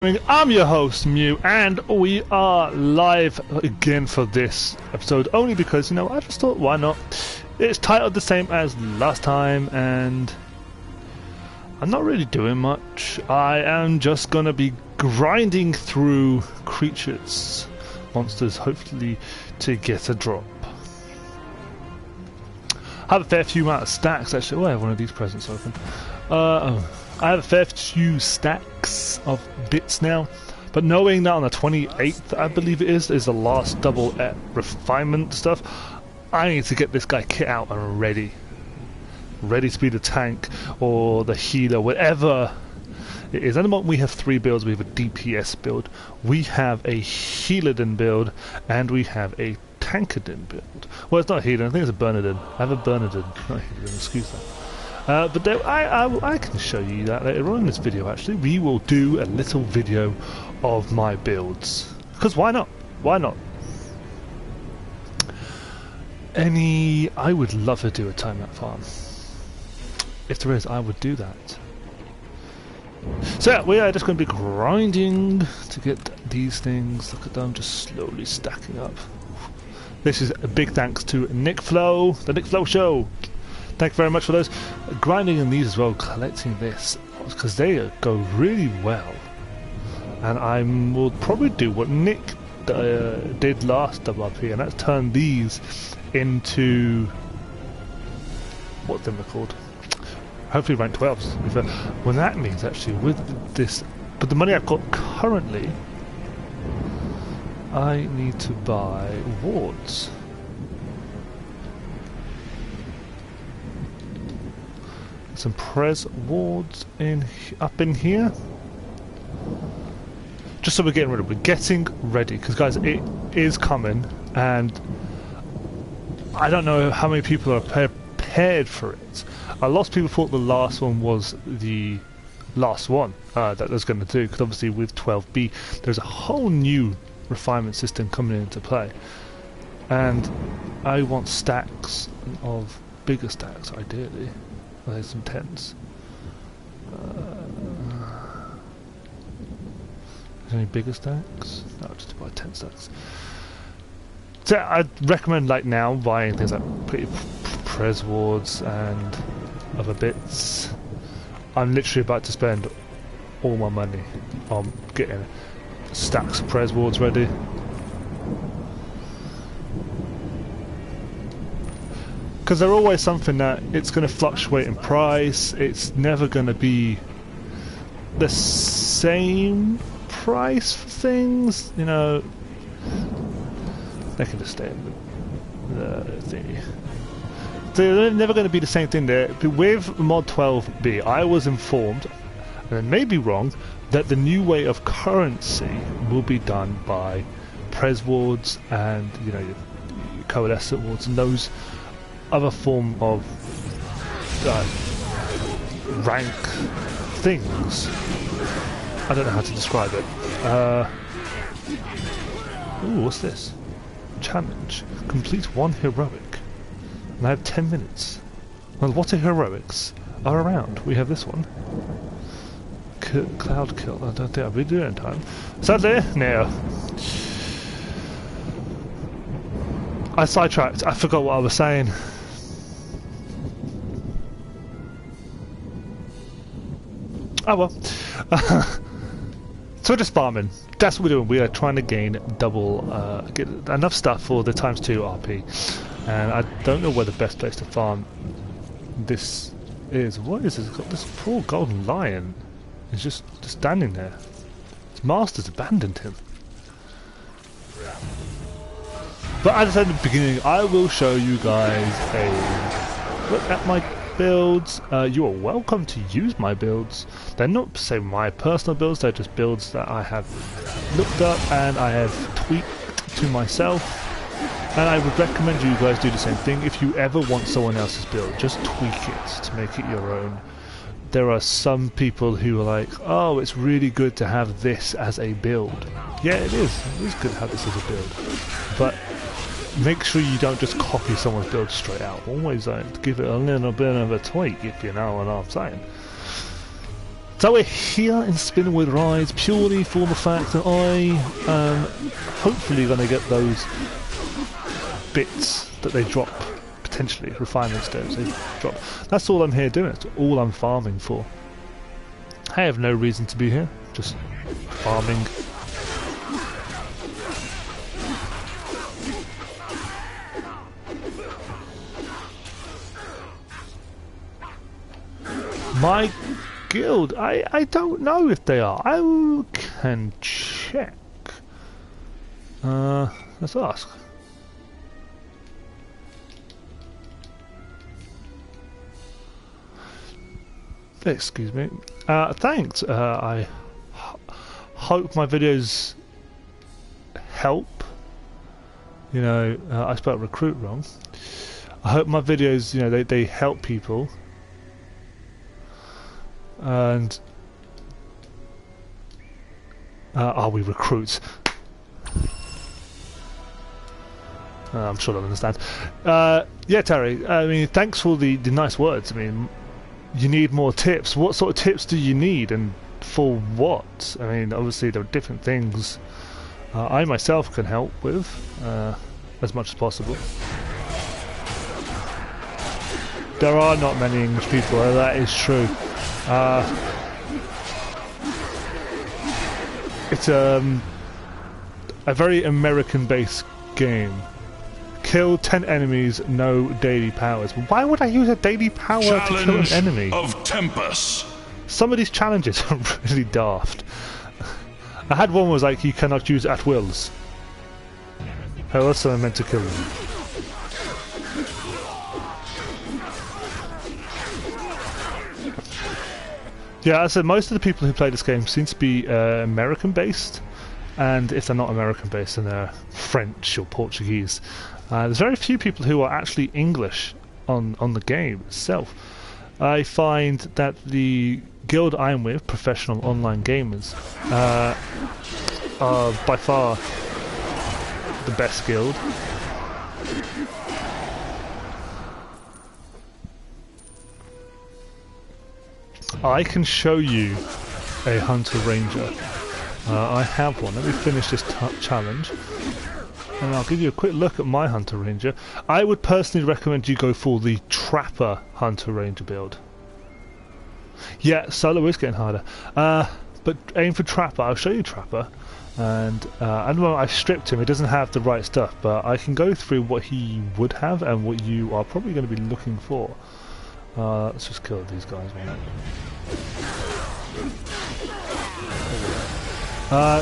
I'm your host Mew, and we are live again for this episode only because, I just thought, why not? It's titled the same as last time, and I'm not really doing much. I am just gonna be grinding through creatures, monsters, hopefully to get a drop. I have a fair few amount of stacks actually. Oh, I have one of these presents open. I have a fair few stacks of bits now, but knowing that on the 28th, I believe it is the last double refinement stuff, I need to get this guy kit out and ready to be the tank or the healer, whatever it is. At the moment we have 3 builds. We have a DPS build, we have a Healadin build, and we have a Tankadin build. Well, it's not a Healadin, I think it's a Bernadin. I have a Bernadin, not Healadin, excuse that. But there, I can show you that later on in this video. Actually, we will do a little video of my builds, because why not? Why not? I would love to do a timeout farm. If there is, I would do that. So yeah, we are just going to be grinding to get these things. Look at them, just slowly stacking up. This is a big thanks to Nick Flow, the Nick Flow Show. Thank you very much for those. Grinding in these as well, collecting this, because they go really well. And I will probably do what Nick did last WRP, and that's turn these into, what's them called? Hopefully rank 12s. Well, that means actually with this, but the money I've got currently, I need to buy wards. Some Prez wards up in here, just so we're getting ready, because guys, it is coming, and I don't know how many people are prepared for it. A lot of people thought the last one was the last one that I was going to do, because obviously with 12B there's a whole new refinement system coming into play, and I want stacks of bigger stacks ideally. There's some 10s. Any bigger stacks? No, just about 10 stacks. So I'd recommend now buying things like pretty Prez wards and other bits. I'm literally about to spend all my money on getting stacks of Prez wards ready. Because they're always something that it's going to fluctuate in price. It's never going to be the same price for things. They can just stay in the thingy. So they're never going to be the same thing there. But with Mod 12B, I was informed, and I may be wrong, that the new way of currency will be done by Prez wards and your coalescent wards and those other form of rank things. I don't know how to describe it. Ooh, what's this? Challenge. Complete 1 heroic. And I have 10 minutes. Well, what heroics are around? We have this one. Cloud kill. I don't think I'll be doing it in time. Sadly, no. I sidetracked. I forgot what I was saying. Oh well. So we're just farming. That's what we're doing. We are trying to gain double, get enough stuff for the ×2 RP. And I don't know where the best place to farm this is. What is this? It's got this poor golden lion. He's just standing there. His master's abandoned him. But as I said in the beginning, I will show you guys a look at my builds. You are welcome to use my builds. They're not say my personal builds, they're just builds that I have looked up and I have tweaked to myself, and I would recommend you guys do the same thing. If you ever want someone else's build, just tweak it to make it your own. There are some people who are like, oh, it's really good to have this as a build. Yeah, it is good to have this as a build, but make sure you don't just copy someone's build straight out. Always give it a little bit of a tweak, if you know what I'm saying. So we're here in Spinnerwood Rise purely for the fact that I am hopefully going to get those bits that they drop, potentially, refinement stones they drop. That's all I'm here doing, it's all I'm farming for. I have no reason to be here, just farming. My guild, I don't know if they are. I can check. Let's ask. Excuse me. Thanks. I hope my videos help. You know, I spelled recruit wrong. I hope my videos, you know, they help people. And are we recruits? I'm sure they'll understand. Yeah, Terry. I mean, thanks for the nice words. I mean, you need more tips. What sort of tips do you need, and for what? I mean, obviously there are different things I myself can help with as much as possible. There are not many English people. That is true. It's a very American-based game. Kill 10 enemies, no daily powers. Why would I use a daily power to kill an enemy? Of Tempest. Some of these challenges are really daft. I had one was like, you cannot use at wills. How else am I meant to kill them? Yeah, as I said, most of the people who play this game seem to be American-based, and if they're not American-based, then they're French or Portuguese. There's very few people who are actually English on the game itself. I find that the guild I'm with, Professional Online Gamers, are by far the best guild. I can show you a Hunter Ranger. I have one. Let me finish this challenge, and I'll give you a quick look at my Hunter Ranger. I would personally recommend you go for the Trapper Hunter Ranger build. Yeah, solo is getting harder, but aim for Trapper. I'll show you Trapper, and I don't know, I stripped him. He doesn't have the right stuff, but I can go through what he would have and what you are probably going to be looking for. Let's just kill these guys.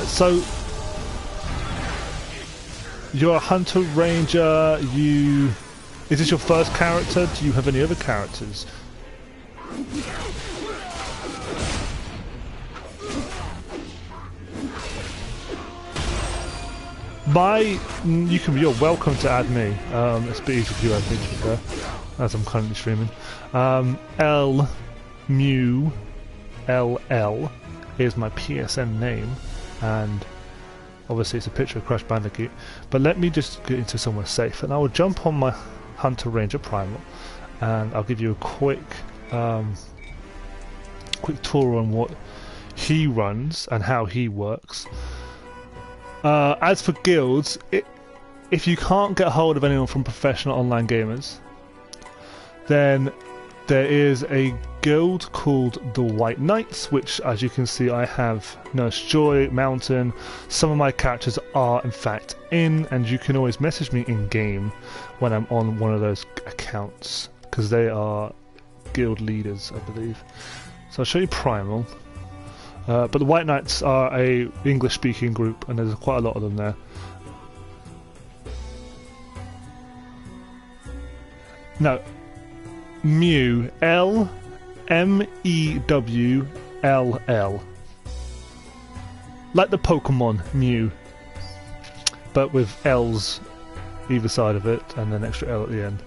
So you're a Hunter Ranger. Is this your first character? Do you have any other characters? You're welcome to add me. It's a bit easier if you add me to there, as I'm currently streaming. LMULL is my PSN name, and obviously it's a picture of Crash Bandicoot. But let me just get into somewhere safe, and I will jump on my Hunter Ranger Primal, and I'll give you a quick tour on what he runs and how he works. As for guilds, if you can't get hold of anyone from Professional Online Gamers, then there is a guild called the White Knights, which, as you can see, I have Nurse Joy, Mountain. Some of my characters are in fact in, and you can always message me in game when I'm on one of those accounts, because they are guild leaders, I believe. So I'll show you Primal. But the White Knights are a English-speaking group, and there's quite a lot of them there. No, Mew, L-M-E-W-L-L. Like the Pokemon Mew, but with L's either side of it, and an extra L at the end.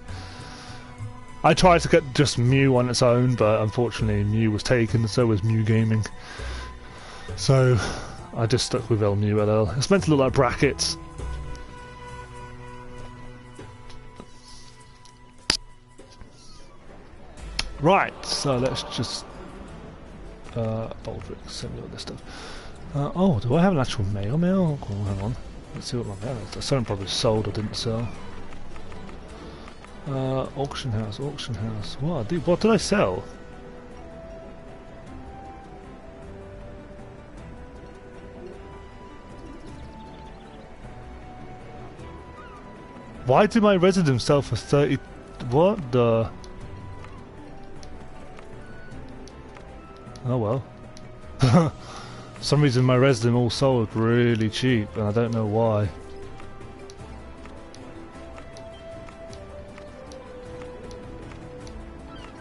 I tried to get just Mew on its own, but unfortunately Mew was taken, and so was Mew Gaming. So I just stuck with LMULL. It's meant to look like brackets. Right, so let's just Baldric, send me all this stuff. Oh, do I have an actual mail? Oh, hang on. Let's see what my mail is. Something probably sold or didn't sell. Auction house. What did I sell? Why did my residence sell for 30? What the? Oh well. For some reason my resident all sold really cheap and I don't know why.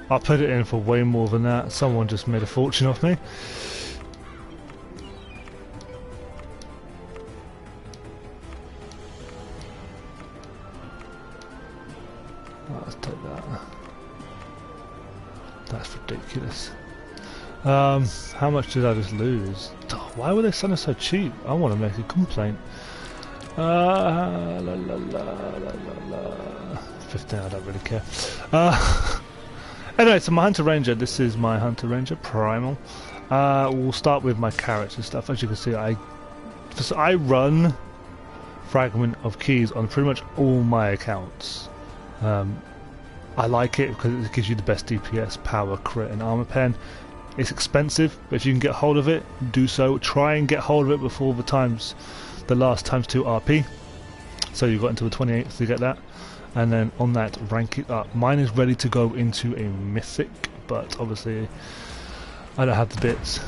I put it in for way more than that. Someone just made a fortune off me. Let's take that. That's ridiculous. How much did I just lose? Why were they selling so cheap? I want to make a complaint. 15, I don't really care. Anyway, so my Hunter Ranger, this is my Hunter Ranger Primal. We'll start with my character stuff. As you can see, I run Fragment of Keys on pretty much all my accounts. I like it because it gives you the best DPS, power, crit and armor pen. It's expensive, but if you can get hold of it, do so. Try and get hold of it before the last ×2 RP. So you've got until the 28th to get that. And then on that, rank it up. Mine is ready to go into a mythic, but obviously I don't have the bits.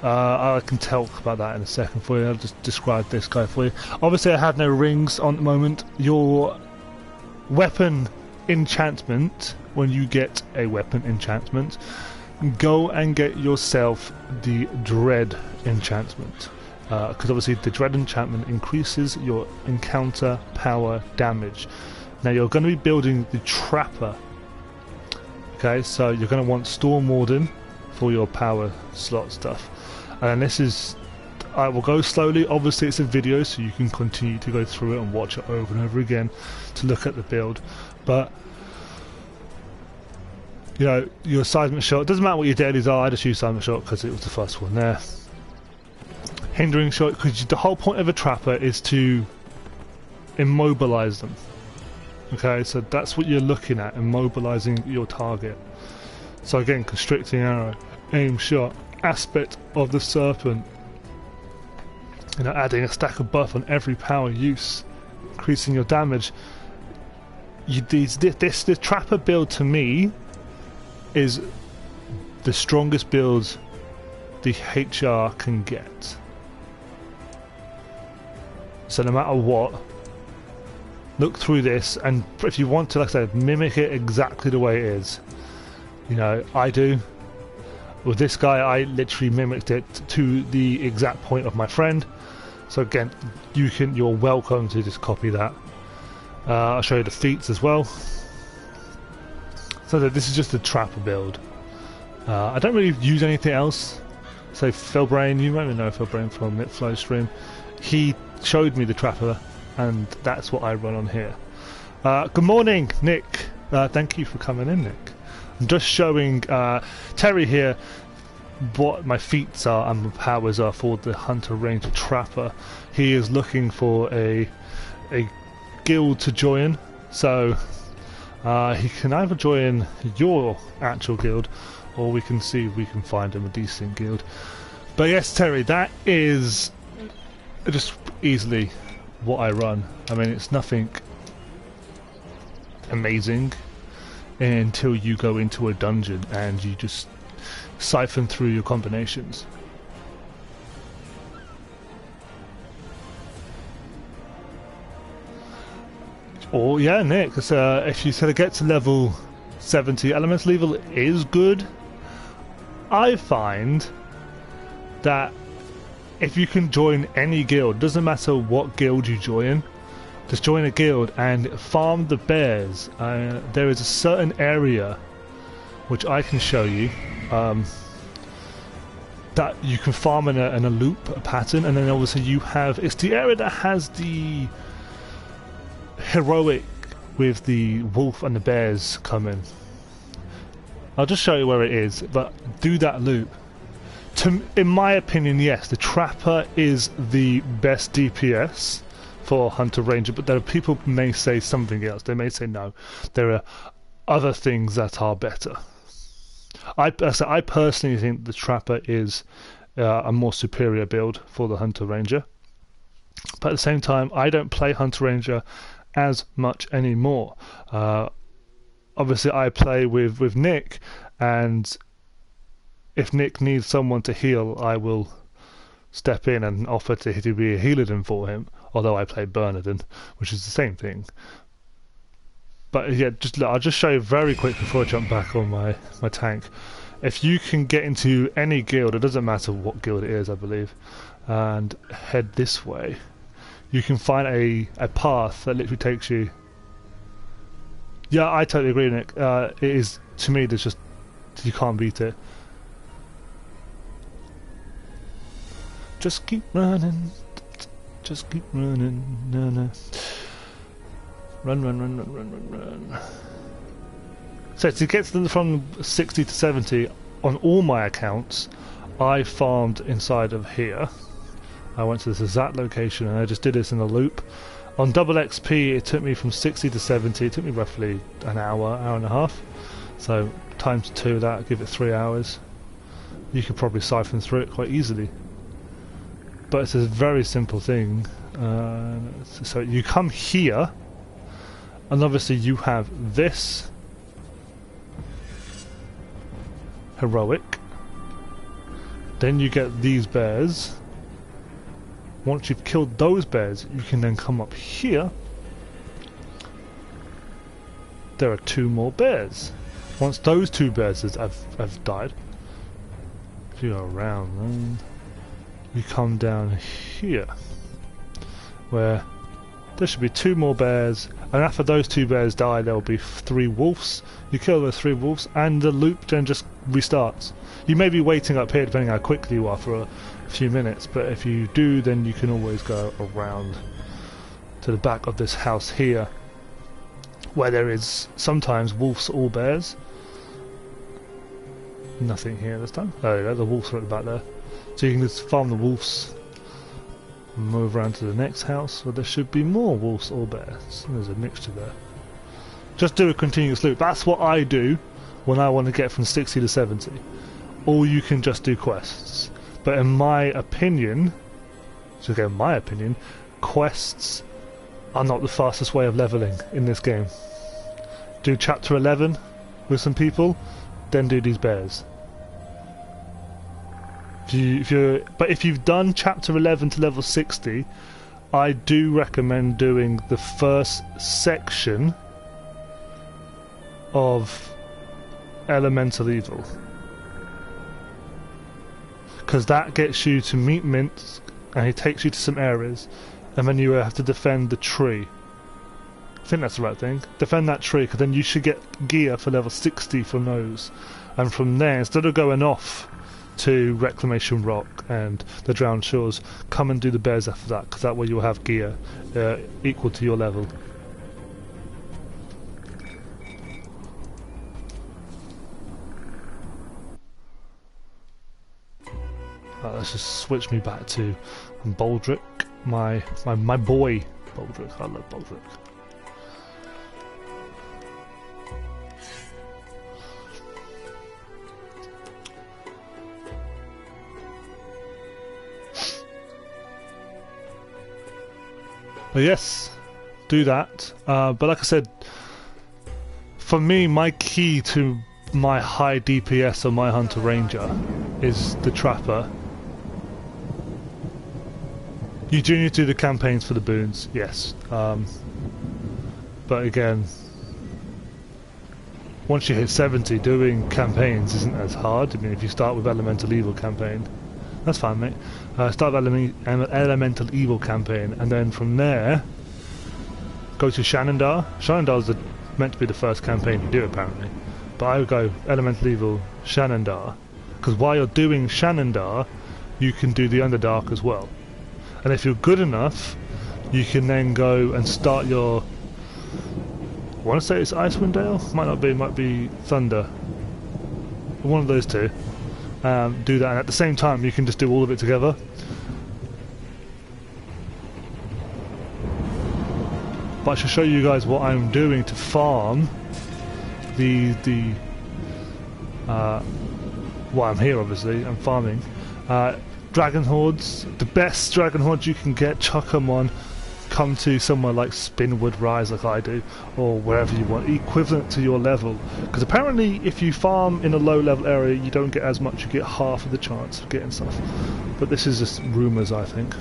I can talk about that in a second for you. I'll just describe this guy for you. Obviously I have no rings on the moment. Your weapon enchantment, when you get a weapon enchantment, go and get yourself the Dread enchantment. Because obviously the Dread enchantment increases your encounter power damage. Now you're going to be building the Trapper. Okay, so you're going to want Storm Warden for your power slot stuff. And this is, I will go slowly. Obviously it's a video, so you can continue to go through it and watch it over and over again to look at the build. But you know, your seismic shot, it doesn't matter what your dailies are. I just use seismic shot because it was the first one there. Hindering shot, because the whole point of a Trapper is to immobilize them. Okay, so that's what you're looking at, immobilizing your target. So again, constricting arrow, aim shot, aspect of the serpent. You know, adding a stack of buff on every power use, increasing your damage. This Trapper build to me is the strongest build the HR can get. So no matter what, look through this, and if you want to, like I said, mimic it exactly the way it is. You know, I do. With this guy, I literally mimicked it to the exact point of my friend. So again, you're welcome to just copy that. I'll show you the feats as well. So this is just a Trapper build. I don't really use anything else. So Philbrain, you might know Philbrain from Mitflow stream. He showed me the Trapper, and that's what I run on here. Good morning, Nick. Thank you for coming in, Nick. I'm just showing Terry here what my feats are and my powers are for the Hunter Ranger Trapper. He is looking for a guild to join, so he can either join your actual guild, or we can see if we can find him a decent guild. But yes, Terry, that is just easily what I run. I mean, it's nothing amazing until you go into a dungeon and you just siphon through your combinations. Or yeah, Nick, if you sort of get to level 70, elemental level is good. I find that if you can join any guild, doesn't matter what guild you join, just join a guild and farm the bears. There is a certain area which I can show you that you can farm in a loop, a pattern, and then obviously you have, it's the area that has the heroic with the wolf and the bears coming. I'll just show you where it is, but do that loop. In my opinion, yes, the Trapper is the best DPS for Hunter Ranger, but there are people who may say something else. They may say no, there are other things that are better. I personally think the Trapper is a more superior build for the Hunter Ranger, but at the same time, I don't play Hunter Ranger as much anymore. Obviously, I play with Nick, and if Nick needs someone to heal, I will step in and offer to be a healer for him, although I play Bernardin, which is the same thing. But yeah, I'll just show you very quick before I jump back on my tank. If you can get into any guild, it doesn't matter what guild it is, I believe, and head this way, you can find a path that literally takes you... Yeah, I totally agree, Nick. It is, to me, there's just... you can't beat it. Just keep running. Just keep running. No. Run. So to get from 60 to 70, on all my accounts, I farmed inside of here. I went to this exact location and I just did this in a loop. On double XP, it took me from 60 to 70. It took me roughly an hour and a half. So times 2 of that, give it 3 hours. You could probably siphon through it quite easily. But it's a very simple thing. So you come here, and obviously you have this heroic. Then you get these bears. Once you've killed those bears, you can then come up here. There are 2 more bears. Once those 2 bears have died, if you go around then you come down here, where there should be 2 more bears, and after those 2 bears die there will be 3 wolves. You kill those 3 wolves and the loop then just restarts. You may be waiting up here depending how quickly you are for a few minutes, but if you do, then you can always go around to the back of this house here, where there is sometimes wolves or bears. Nothing here this time. Oh yeah, the wolves are at the back there. So you can just farm the wolves and move around to the next house where there should be more wolves or bears. There's a mixture there. Just do a continuous loop. That's what I do when I want to get from 60 to 70. Or you can just do quests. But in my opinion, quests are not the fastest way of leveling in this game. Do chapter 11 with some people, then do these bears. If you've done chapter 11 to level 60, I do recommend doing the first section of Elemental Evil, because that gets you to meet Mint and he takes you to some areas, and then you have to defend the tree. I think that's the right thing. Defend that tree, because then you should get gear for level 60 from those, and from there, instead of going off to Reclamation Rock and the Drowned Shores, come and do the bears after that, because that way you'll have gear equal to your level. Right, let's just switch me back to Baldric, my boy Baldric. I love Baldric. But yes, do that. But like I said, for me, my key to my high DPS on my Hunter Ranger is the Trapper. You do need to do the campaigns for the boons, yes. But again, once you hit 70, doing campaigns isn't as hard. I mean, if you start with Elemental Evil campaign, that's fine, mate. Start with Elemental Evil campaign, and then from there, go to Shanandar. Shanandar's meant to be the first campaign you do, apparently. But I would go Elemental Evil, Shanandar, because while you're doing Shanandar, you can do the Underdark as well. And if you're good enough, you can then go and start your I want to say it's Icewind Dale. Might not be. Might be Thunder. One of those two. Do that, and at the same time you can just do all of it together. But I should show you guys what I'm doing to farm well, I'm here obviously, I'm farming dragon hordes. The best dragon hordes you can get, chuck them on, come to somewhere like Spinwood Rise like I do, or wherever you want, equivalent to your level, because apparently if you farm in a low level area you don't get as much, you get half of the chance of getting stuff, but this is just rumours I think.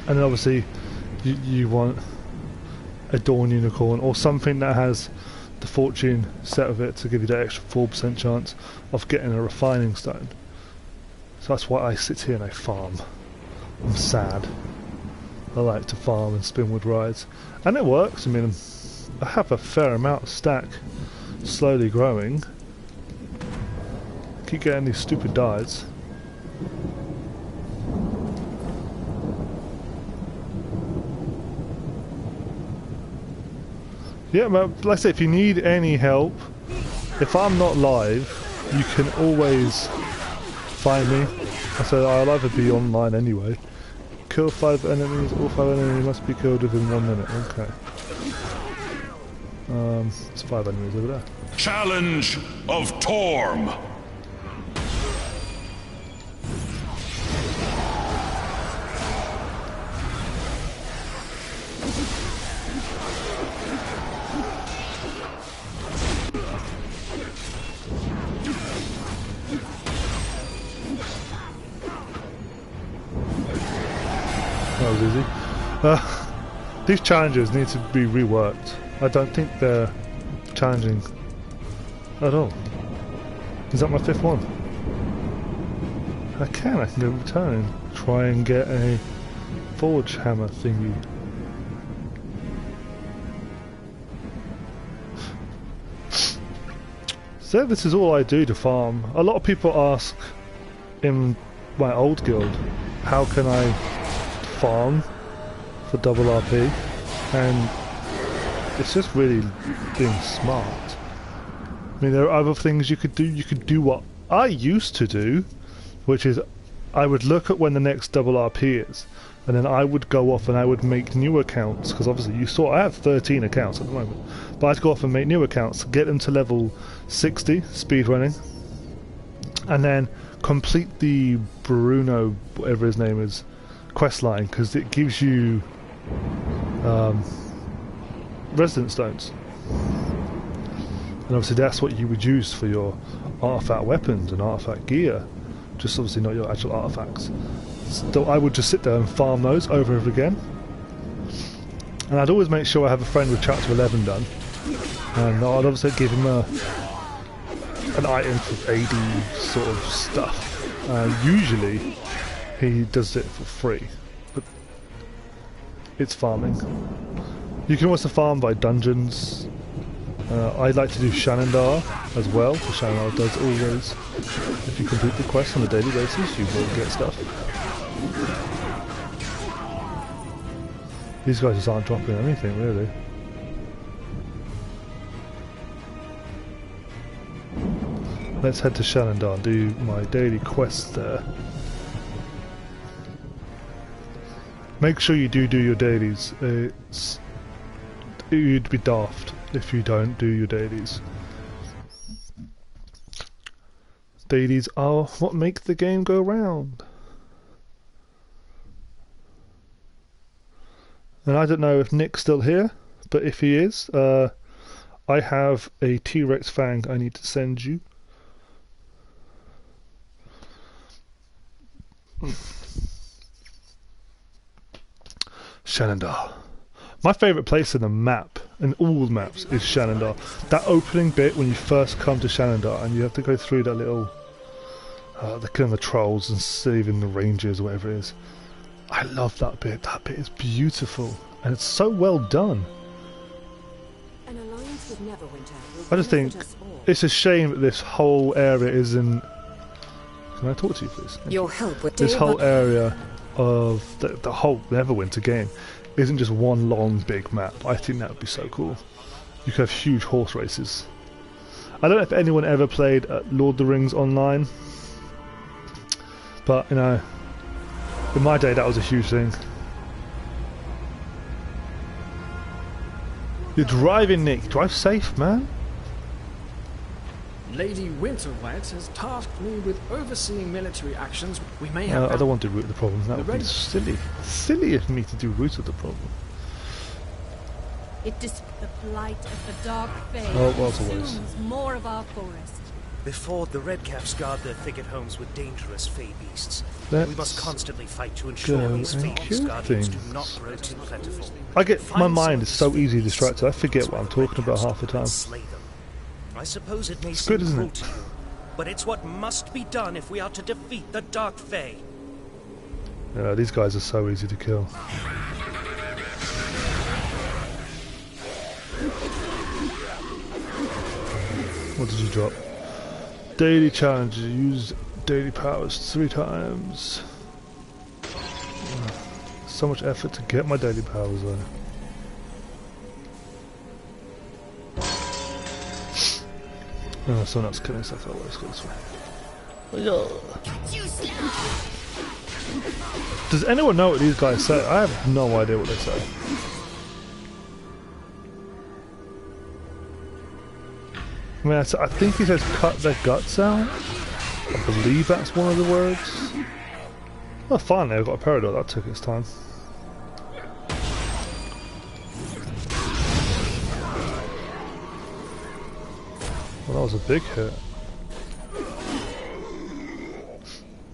And then obviously you want a Dawn Unicorn or something that has the fortune set of it to give you that extra 4% chance of getting a refining stone. So that's why I sit here and I farm. I'm sad. I like to farm and Spinwood Rides, and it works. I mean, I have a fair amount of stack, slowly growing. Keep getting these stupid dies. Yeah, but like I say, if you need any help, if I'm not live, you can always find me. I said I'll either be online anyway. Kill 5 enemies, all 5 enemies must be killed within 1 minute, okay. There's 5 enemies over there. Challenge of Torm! That was easy. These challenges need to be reworked. I don't think they're challenging at all. Is that my 5th one? I can go return. Try and get a forge hammer thingy. So this is all I do to farm. A lot of people ask in my old guild, how can I farm for double RP? And it's just really being smart. I mean, there are other things you could do. You could do what I used to do, which is I would look at when the next double RP is, and then I would go off and I would make new accounts, because obviously you saw I have 13 accounts at the moment, but I'd go off and make new accounts, get them to level 60 speedrunning, and then complete the Bruno, whatever his name is, quest line, because it gives you resident stones, and obviously that's what you would use for your artifact weapons and artifact gear, just obviously not your actual artifacts. So I would just sit there and farm those over and over again, and I'd always make sure I have a friend with chapter 11 done, and I'd obviously give him an item for AD sort of stuff. Usually he does it for free, but it's farming. You can also farm by dungeons. I like to do Shanandar as well, so Shanandar does always, if you complete the quest on a daily basis, you will get stuff. These guys just aren't dropping anything, really. Let's head to Shanandar and do my daily quest there. Make sure you do your dailies. You'd be daft if you don't do your dailies. Dailies are what make the game go round. And I don't know if Nick's still here, but if he is, I have a T-Rex fang I need to send you. Shanandar. My favourite place in the map, in all maps, is Shanandar. That opening bit when you first come to Shanandar and you have to go through that little... the killing the trolls and saving the rangers or whatever it is. I love that bit. That bit is beautiful. And it's so well done. An alliance with Neverwinter. I just think it's a shame that this whole area isn't... Can I talk to you, please? Your help with this whole area of the whole Neverwinter game isn't just one long big map. I think that would be so cool. you could have huge horse races. I don't know if anyone ever played Lord of the Rings online, but you know, in my day that was a huge thing. You're driving, Nick. Drive safe, man. Lady Winterwhite has tasked me with overseeing military actions. We may have. I don't want to root the problem. That would be silly. Silly of me to do root of the problem. It displays the plight of the dark fey. Oh, well, as always. Consumes more of our forest. Before the Redcaps guard their thicket homes with dangerous fey beasts. Let's we must constantly fight to ensure these fey beast guardians do not grow too plentiful. My mind is so easily distracted. I forget what I'm talking about half the time. Slay them. I suppose it may It's seem good, isn't cruel it? to you, but it's what must be done if we are to defeat the Dark Fey. Yeah, these guys are so easy to kill. What did you drop? Daily challenges. Use daily powers 3 times. So much effort to get my daily powers though. Oh, someone else killing stuff. Oh, let's go this way. Does anyone know what these guys say? I have no idea what they say. I mean, I think he says cut their guts out. I believe that's one of the words. Well, finally I got a Peridot. That took its time. Well, that was a big hit.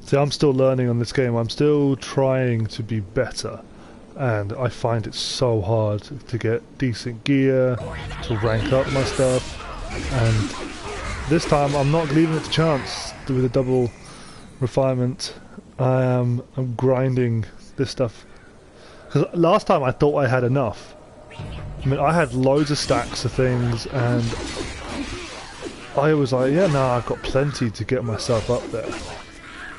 See, I'm still learning on this game. I'm still trying to be better. And I find it so hard to get decent gear, to rank up my stuff. And this time I'm not leaving it to chance with a double refinement. I'm grinding this stuff. Because last time I thought I had enough. I mean, I had loads of stacks of things and I was like, yeah, no, I've got plenty to get myself up there.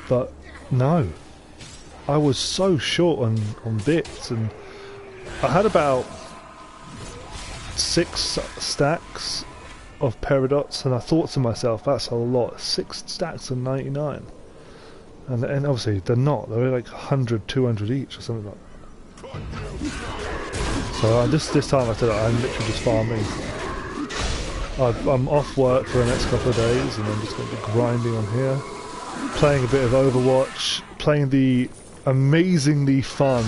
But no. I was so short on bits, and I had about 6 stacks of Peridots, and I thought to myself, that's a lot. 6 stacks of 99. And obviously they're not. They're like 100, 200 each or something like that. So this time I said I'm literally just farming. I'm off work for the next couple of days, and I'm just going to be grinding on here. Playing a bit of Overwatch, playing the amazingly fun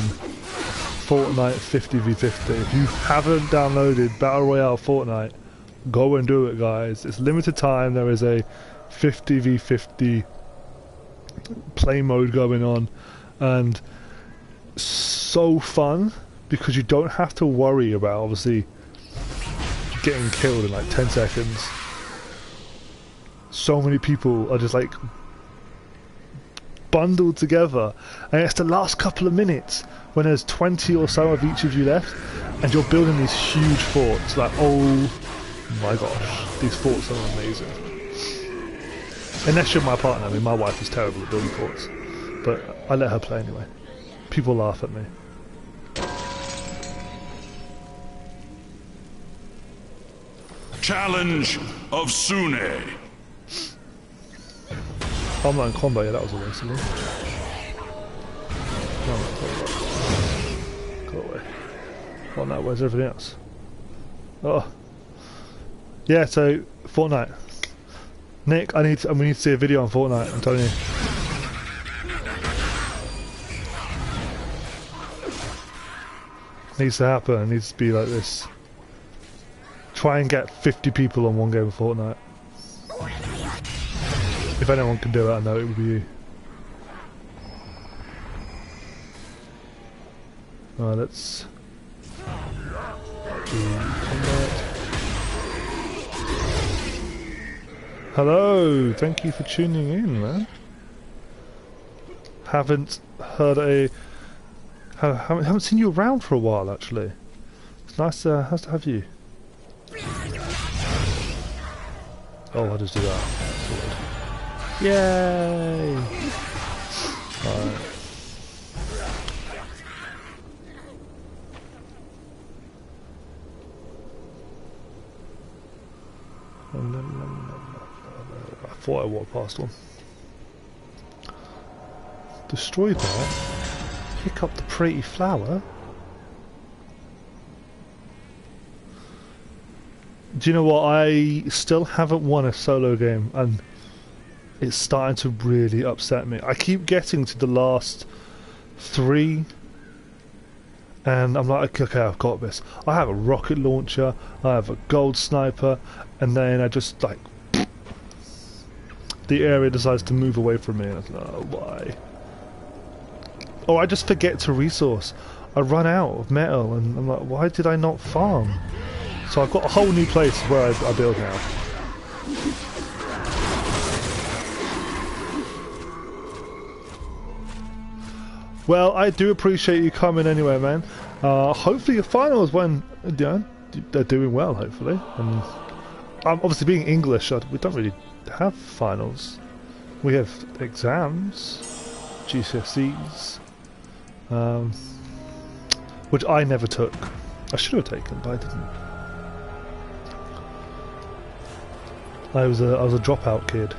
Fortnite 50v50. If you haven't downloaded Battle Royale Fortnite, go and do it, guys. It's limited time. There is a 50v50 play mode going on, and so fun because you don't have to worry about obviously getting killed in like 10 seconds. So many people are just like bundled together, and it's the last couple of minutes when there's 20 or so of each of you left, and you're building these huge forts. Like, oh my gosh, these forts are amazing. Unless you're my partner. I mean, my wife is terrible at building forts, but I let her play anyway. People laugh at me. Challenge of Sune. I'm not in combat, yeah, that was a waste of me. No, go away. Oh no, where's everything else? Oh. Yeah, so, Fortnite. Nick, we need to see a video on Fortnite, I'm telling you. Needs to happen, it needs to be like this. Try and get 50 people on one game of Fortnite. If anyone can do it, I know it would be you. Alright, let's do combat. Hello, thank you for tuning in, man. Haven't seen you around for a while, actually. It's nice to have you. Oh, I'll just do that. Yay! Alright. thought I walked past one. Destroy that. Pick up the pretty flower. Do you know what? I still haven't won a solo game, and it's starting to really upset me. I keep getting to the last 3, and I'm like, okay, I've got this. I have a rocket launcher, I have a gold sniper, and then I just like the area decides to move away from me, and I'm like, oh, why? Or I just forget to resource. I run out of metal, and I'm like, why did I not farm? So I've got a whole new place where I build now. Well, I do appreciate you coming anyway, man. Hopefully your finals went, they're doing well, hopefully. And obviously being English, we don't really have finals. We have exams, GCSEs, which I never took. I should have taken, but I didn't. I was a dropout kid.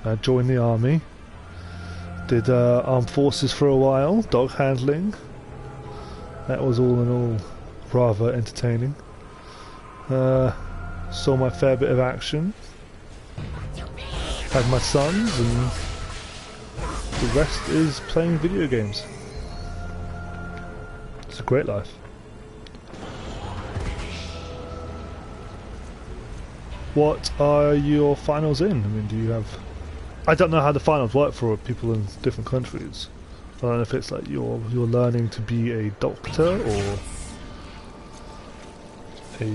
I joined the army. Did armed forces for a while, dog handling. That was all in all rather entertaining. Saw my fair bit of action. Had my sons, and the rest is playing video games. It's a great life. What are your finals in? I mean, do you have... I don't know how the finals work for people in different countries. I don't know if it's like you're learning to be a doctor or a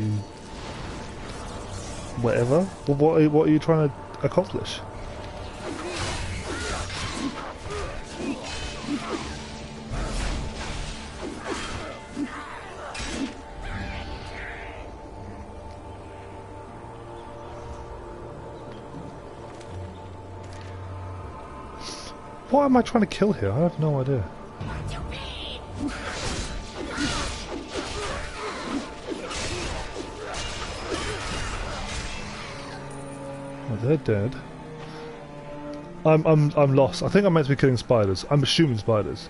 whatever. What are you trying to accomplish? What am I trying to kill here? I have no idea. Oh, they're dead. I'm lost. I think I'm meant to be killing spiders. I'm assuming spiders.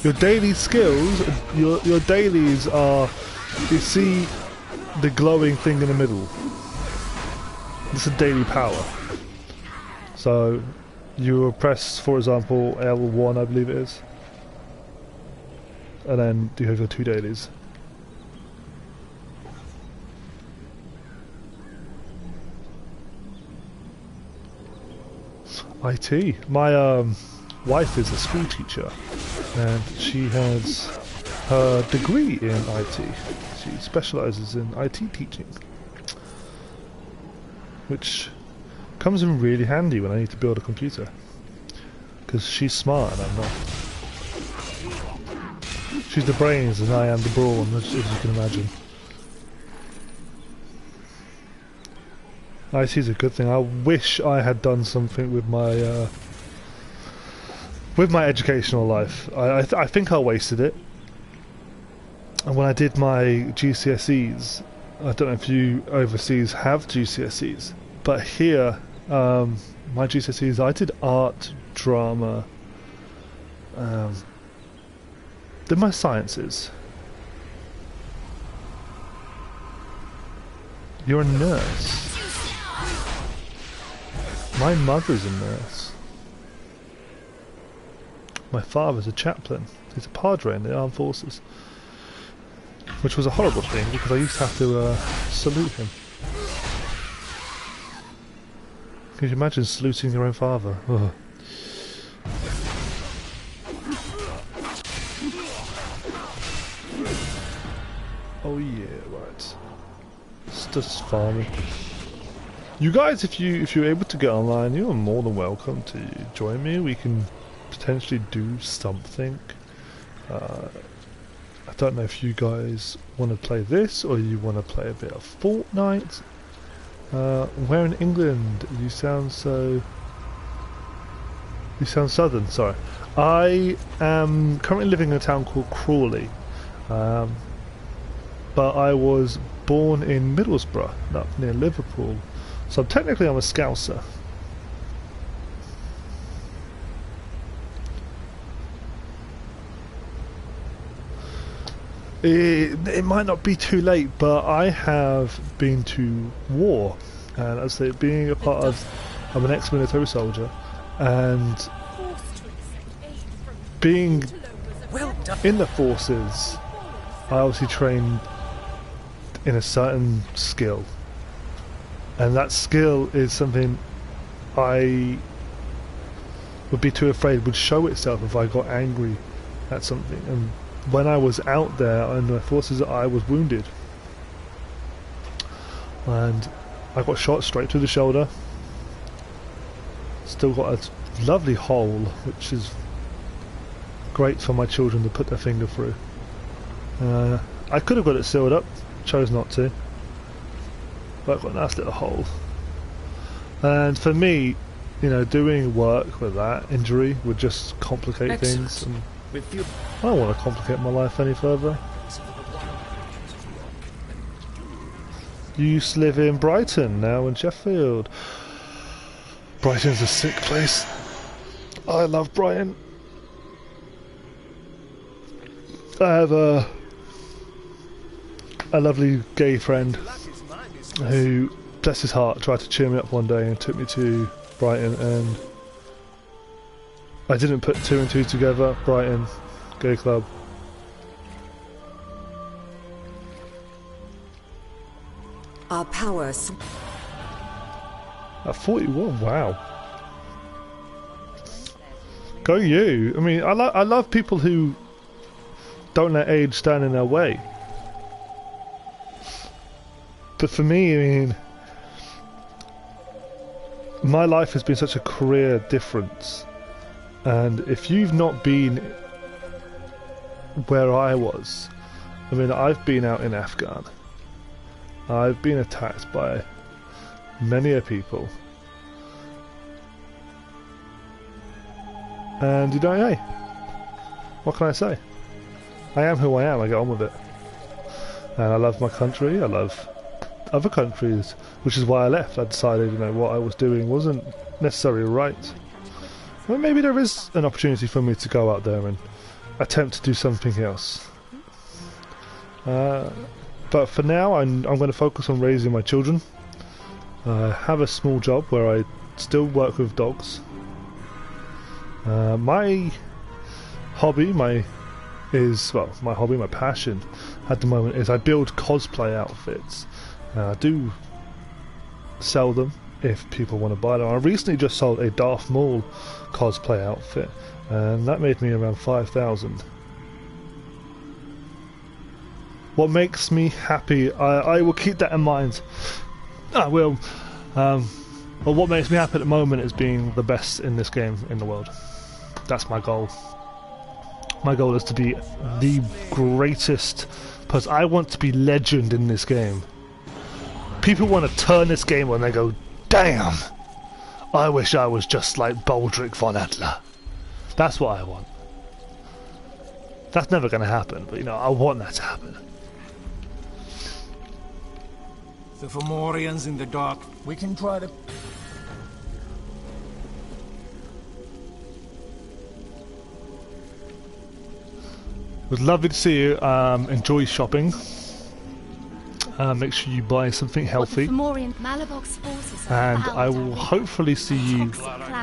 Your daily skills, your dailies are, you see the glowing thing in the middle. It's a daily power. So you press, for example, L1, I believe it is, and then you have your 2 dailies. IT. My wife is a school teacher, and she has her degree in IT. She specialises in IT teaching, which comes in really handy when I need to build a computer, because she's smart and I'm not. She's the brains and I am the brawn, as you can imagine. IT is a good thing. I wish I had done something with my educational life. I think I wasted it. And when I did my GCSEs, I don't know if you overseas have GCSEs, but here, my GCSEs, I did art, drama, did my sciences. You're a nurse. My mother's a nurse. My father's a chaplain. He's a padre in the armed forces. Which was a horrible thing, because I used to have to salute him. Can you imagine saluting your own father? Ugh. Oh yeah, right. It's just farming. You guys, if you're able to get online, you're more than welcome to join me. We can potentially do something. I don't know if you guys want to play this or you want to play a bit of Fortnite. Where in England? You sound so... You sound southern, sorry. I am currently living in a town called Crawley. But but I was born in Middlesbrough, up near Liverpool. So technically I'm a Scouser. It might not be too late, but I have been to war, and as I say, being a part of, I'm an ex-military soldier, and being in the forces, I obviously trained in a certain skill, and that skill is something I would be too afraid would show itself if I got angry at something. And when I was out there in the forces, I was wounded, and I got shot straight through the shoulder. Still got a lovely hole, which is great for my children to put their finger through. I could have got it sealed up, chose not to, but I've got a nice little hole. And for me, you know, doing work with that injury would just complicate things. And I don't want to complicate my life any further. You used to live in Brighton, now in Sheffield. Brighton's a sick place. I love Brighton. I have a lovely gay friend who, bless his heart, tried to cheer me up one day and took me to Brighton, and I didn't put two and two together. Brighton Gay Club. Our powers. At 41, wow. Go you. I mean, I love people who don't let age stand in their way. But for me, I mean, my life has been such a career difference, and if you've not been where I was, I mean, I've been out in Afghan, I've been attacked by many a people, and you know, hey, what can I say? I am who I am. I get on with it, and I love my country. I love other countries, which is why I left. I decided, you know, what I was doing wasn't necessarily right. Well, maybe there is an opportunity for me to go out there and attempt to do something else. But for now, I'm going to focus on raising my children. I have a small job where I still work with dogs. My hobby, my passion at the moment is I build cosplay outfits. I do sell them if people want to buy them. I recently just sold a Darth Maul cosplay outfit, and that made me around 5,000. What makes me happy, I will keep that in mind. I will. But what makes me happy at the moment is being the best in this game in the world. That's my goal. My goal is to be the greatest person. I want to be legend in this game. People want to turn this game when they go, damn, I wish I was just like Baldric von Adler. That's what I want. That's never going to happen, but you know, I want that to happen. The Fomorians in the dark. We can try to... It was lovely to see you. Enjoy shopping. Make sure you buy something healthy. And I will hopefully see you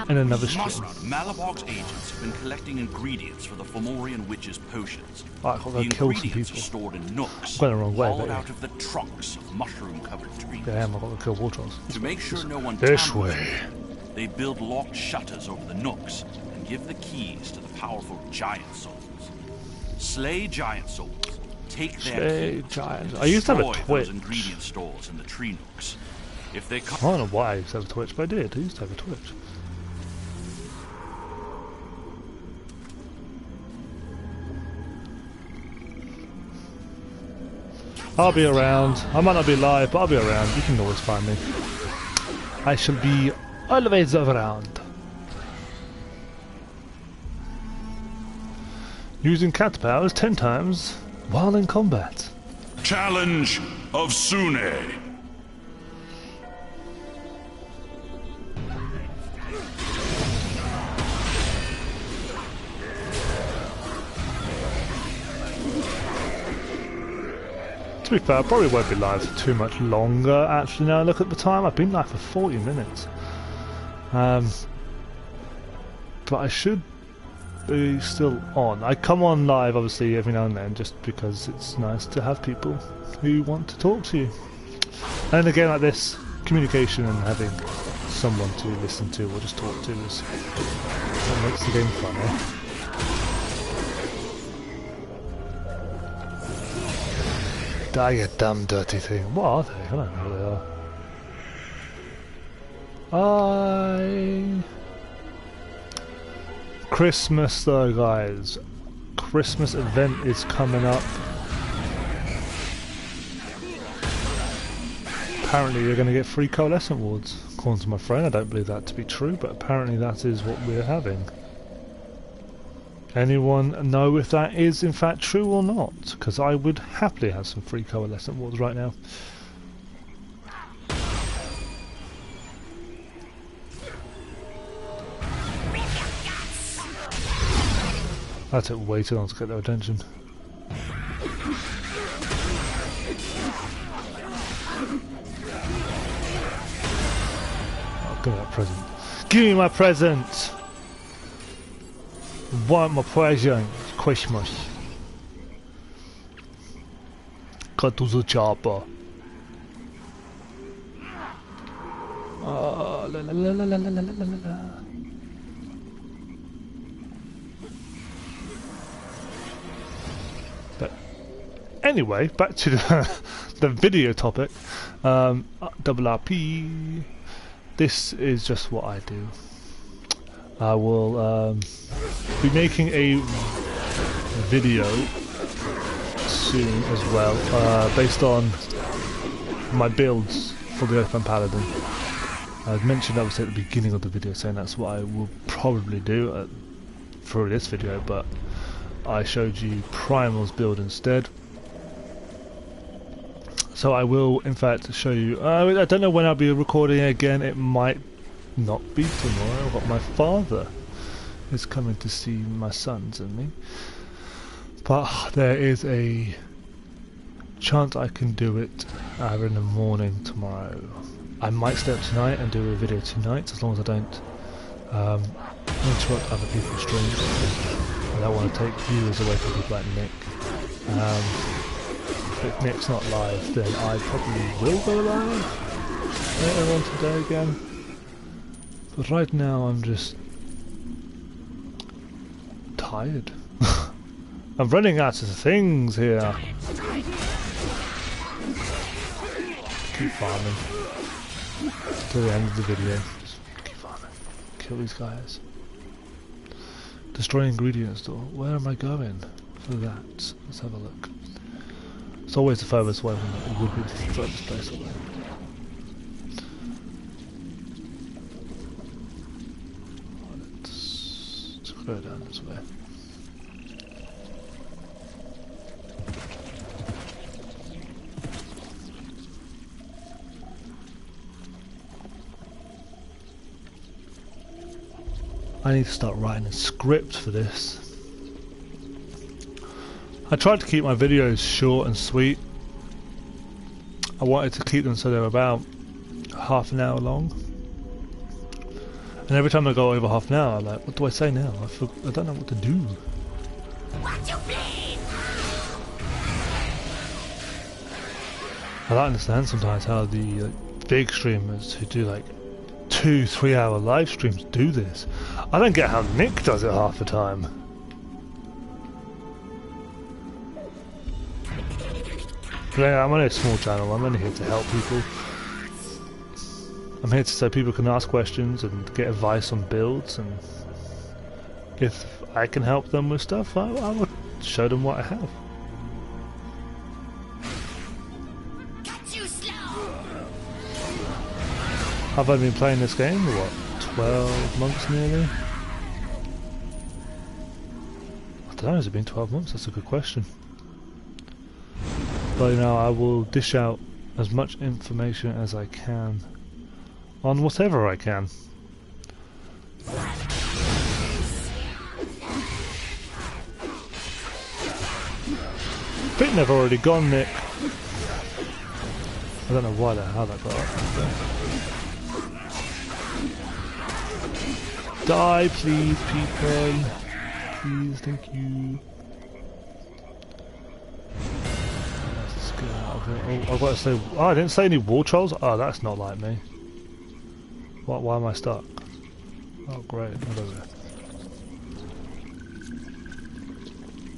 in another stream. Malabog's agents have been collecting ingredients for the Fomorian witches' potions. Right, I've got to kill some people. Are stored in nooks, went the wrong way, hollowed out of the trunks of mushroom-covered trees. Damn, I've got to kill war trolls. To make sure no one this tampers way. with them, they build locked shutters over the nooks and give the keys to the powerful giant souls. Slay giant souls. Take their giants. I used to have a Twitch. Ingredient stores in the tree nooks. If they I don't know why I used to have a Twitch, but I did. I used to have a Twitch. I'll be around. I might not be live, but I'll be around. You can always find me. I shall be always around. Using cat powers 10 times while in combat. Challenge of Sune. To be fair, I probably won't be live for too much longer. Actually, now I look at the time, I've been live for 40 minutes. But I should be still on. I come on live, obviously, every now and then, just because it's nice to have people who want to talk to you. And again, like this, communication and having someone to listen to or just talk to is what makes the game fun, eh? Die, you dumb dirty thing. What are they? I don't know what they are. Christmas though, guys. Christmas event is coming up. Apparently you're going to get free coalescent wards. According to my friend, I don't believe that to be true, but apparently that is what we're having. Anyone know if that is in fact true or not? Because I would happily have some free coalescent wards right now. That took way too long to get their attention. Oh, give me that present. Give me my present! Want my present? Christmas. Cut to the chopper. La la la la la la la la la. But anyway, back to the video topic. Double RP. This is just what I do. I will be making a video soon as well, based on my builds for the Earthbound Paladin. I've mentioned obviously at the beginning of the video saying that's what I will probably do through this video, but I showed you Primal's build instead. So I will in fact show you, I don't know when I'll be recording again, it might not be tomorrow, but my father is coming to see my sons and me. But there is a chance I can do it either in the morning tomorrow. I might stay up tonight and do a video tonight, as long as I don't interrupt other people's streams. I don't want to take viewers away from people like Nick. If Nick's not live, then I probably will go live later on today again. But right now I'm just tired. I'm running out of things here. Keep farming till the end of the video. Just keep farming. Kill these guys. Destroy ingredient store. Where am I going for that? Let's have a look. It's always the furthest away from it. It would be the furthest place away. Let's go down this way. I need to start writing a script for this. I tried to keep my videos short and sweet. I wanted to keep them so they're about half an hour long. And every time I go over half an hour, I'm like, what do I say now? I don't know what to do. What you mean? I don't understand sometimes how the big streamers who do like 2-3 hour live streams do this. I don't get how Nick does it half the time. Yeah, I'm only a small channel, I'm only here to help people. I'm here so people can ask questions and get advice on builds, and if I can help them with stuff, I will show them what I have. Have I been playing this game for what, 12 months nearly? I don't know, has it been 12 months? That's a good question. But you know, I will dish out as much information as I can on whatever I can. I think they've already gone, Nick. I don't know why how that got up. Die, please, people. Please, thank you. Let's get out of here. Oh, I've got to say. Oh, I didn't say any wall trolls. Oh, that's not like me. What? Why am I stuck? Oh, great. Not over there.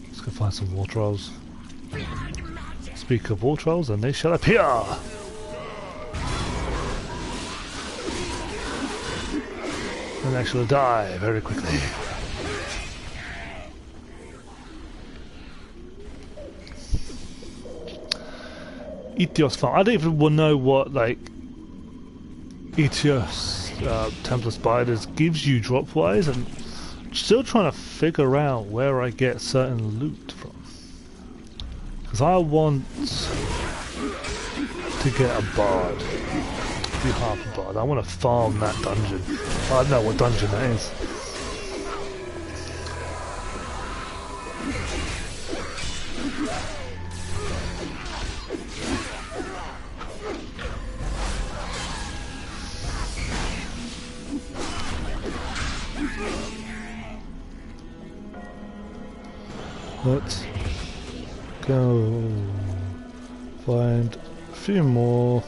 Let's go find some wall trolls. Speak of wall trolls, and they shall appear! And they shall die very quickly. Etios farm. I don't even know what, like, Etios Templar Spiders gives you drop-wise. I'm still trying to figure out where I get certain loot from. Because I want to get a bard, do half a bard. I want to farm that dungeon. I don't know what dungeon that is. Let's go find a few more.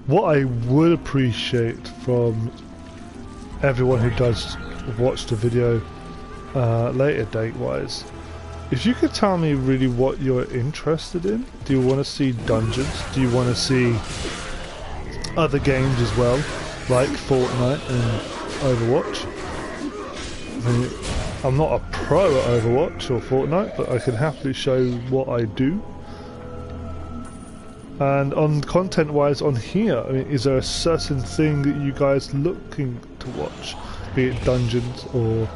What I would appreciate from everyone who does watch the video later date wise, if you could tell me really what you're interested in. Do you want to see dungeons? Do you want to see other games as well, like Fortnite and Overwatch? I mean, I'm not a pro at Overwatch or Fortnite, but I can happily show what I do. And on content wise on here, I mean, is there a certain thing that you guys looking to watch? Be it dungeons or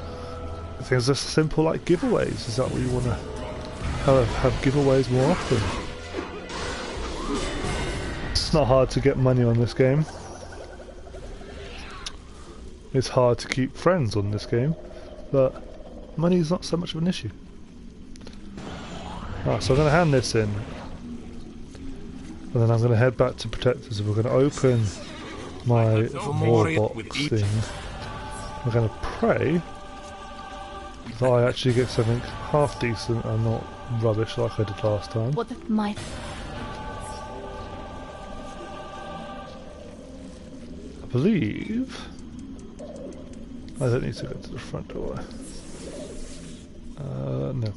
things as simple like giveaways? Is that what you want to have giveaways more often? It's not hard to get money on this game. It's hard to keep friends on this game, but money is not so much of an issue. Alright, so I'm going to hand this in, and then I'm going to head back to Protectors, and we're going to open my warbox thing. I'm going to pray that I actually get something half decent and not rubbish like I did last time. What if my... I believe I don't need to go to the front door. No.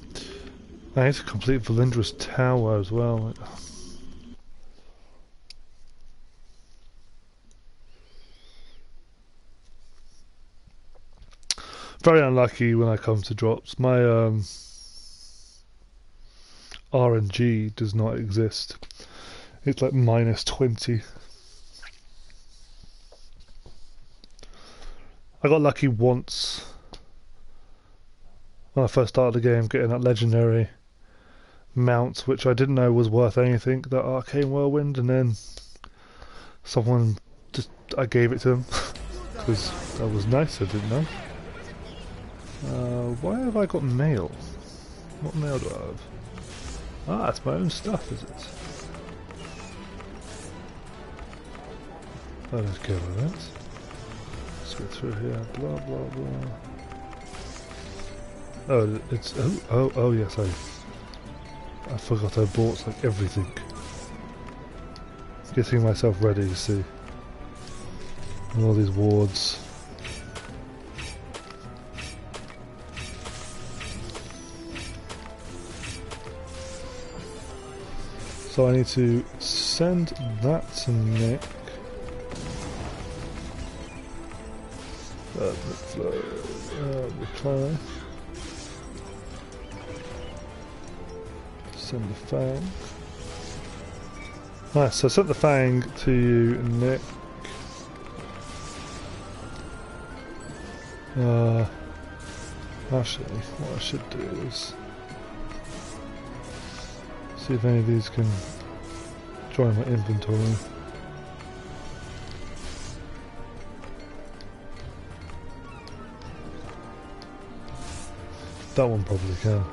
I need to complete Valindra's Tower as well. Very unlucky when I come to drops. My RNG does not exist. It's like -20. I got lucky once when I first started the game, getting that legendary mount, which I didn't know was worth anything, that Arcane Whirlwind, and then someone I gave it to them because that was nice. I didn't know. Why have I got mail? What mail do I have? Ah, it's my own stuff, is it? Oh, let's go with that. Let's go through here. Blah blah blah. Oh, it's oh yes, I forgot I bought like everything. Getting myself ready to see. And all these wards. So I need to send that to Nick. Reply. Send the Fang. Nice, so I sent the Fang to you, Nick. Actually, what I should do is see if any of these can join my inventory. That one probably can.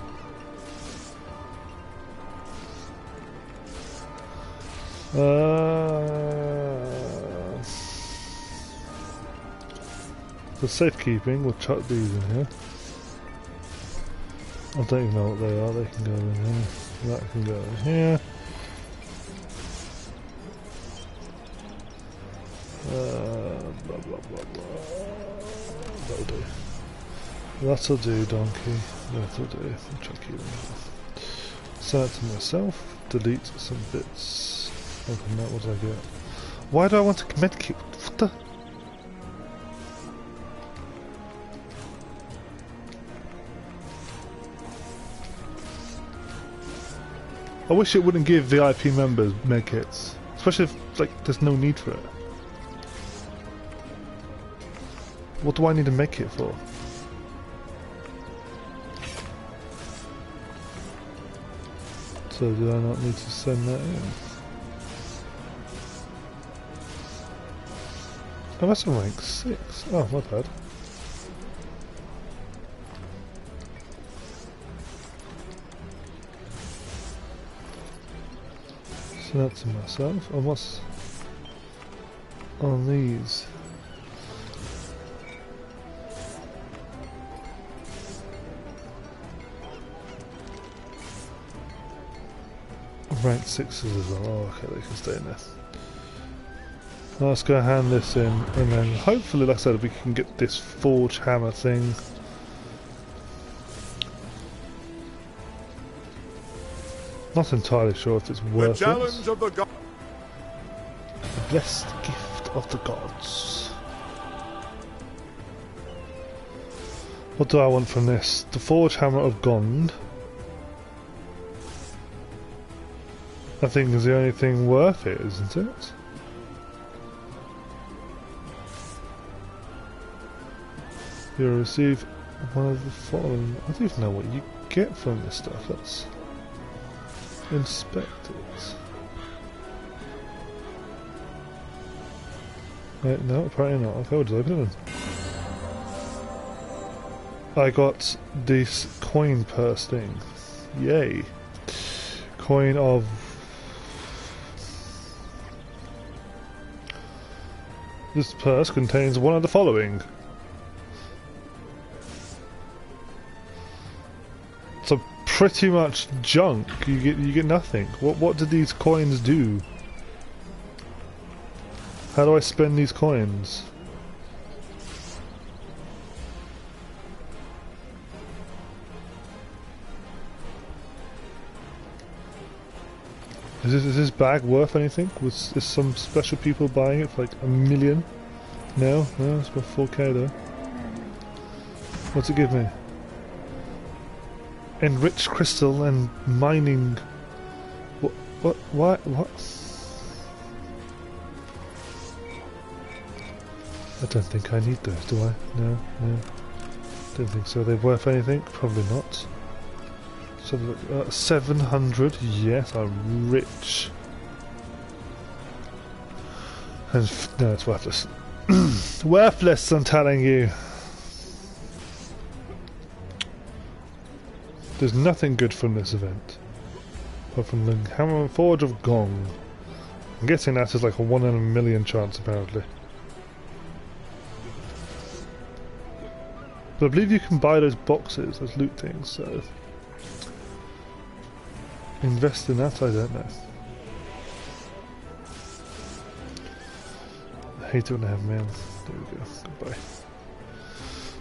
For safekeeping, we'll chuck these in here. I don't even know what they are, they can go in here. That can go in here. Blah blah blah blah. That'll do. That'll do, donkey. That'll do. I'll chuck you in here. Send it to myself. Delete some bits. Open that, what did I get? Why do I want to medkit? What the? I wish it wouldn't give VIP members medkits, especially if like there's no need for it. What do I need a medkit for? So do I not need to send that in? Oh, that's on rank 6. Oh, my bad. So that's to myself. And what's on these? Rank 6s as well. Oh, okay, they can stay in there. Let's go hand this in, and then hopefully, like I said, we can get this forge hammer thing. Not entirely sure if it's worth it. Of the blessed gift of the gods. What do I want from this? The forge hammer of Gond. I think is the only thing worth it, isn't it? You'll receive one of the following. I don't even know what you get from this stuff. Let's inspect it. No, apparently not. Okay, we'll just open it then. I got this coin purse thing. Yay. Coin of... This purse contains one of the following. So pretty much junk. You get nothing. What do these coins do? How do I spend these coins? Is this bag worth anything? Is some special people buying it for like $1 million? No, it's worth 4k though. What's it give me? Enriched crystal and mining. What? I don't think I need those, do I? No. Don't think so. Are they worth anything? Probably not. So look, 700. Yes, I'm rich. And no, it's worthless. Worthless, I'm telling you. There's nothing good from this event. Apart from the Hammer and Forge of Gong. I'm guessing that is like a 1 in a million chance, apparently. But I believe you can buy those boxes, those loot things, so... Invest in that, I don't know. I hate it when I have mail. There we go, goodbye.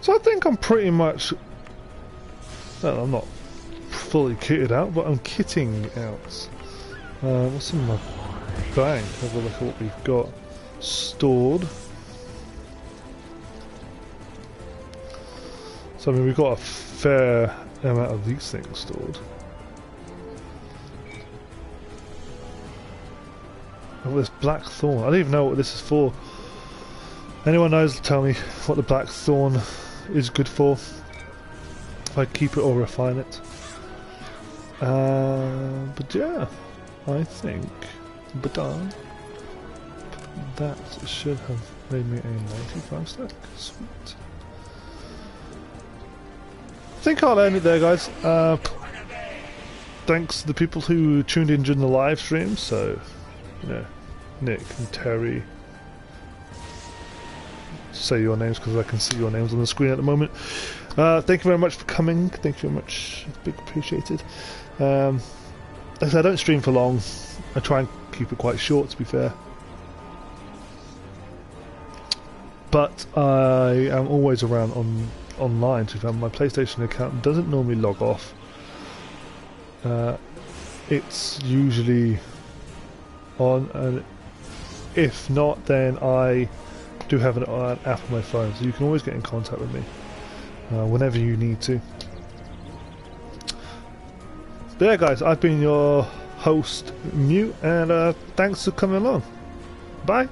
So I think I'm pretty much... Well, I'm not fully kitted out, but I'm kitting out. What's in my bank? Have a look at what we've got stored. So I mean, we've got a fair amount of these things stored. Oh, this black thorn. I don't even know what this is for. Anyone knows, tell me what the black thorn is good for. If I keep it or refine it. But yeah, I think that should have made me a 95 stack. Sweet. I think I'll end it there, guys. Thanks to the people who tuned in during the live stream. So, you know, Nick and Terry. Say your names because I can see your names on the screen at the moment. Thank you very much for coming. Thank you very much. Big appreciated. Like I said, I don't stream for long. I try and keep it quite short, to be fair. But I am always around online. So my PlayStation account doesn't normally log off. It's usually on, and if not, then I do have an app on my phone, so you can always get in contact with me whenever you need to. But yeah, guys, I've been your host, Mute, and thanks for coming along. Bye.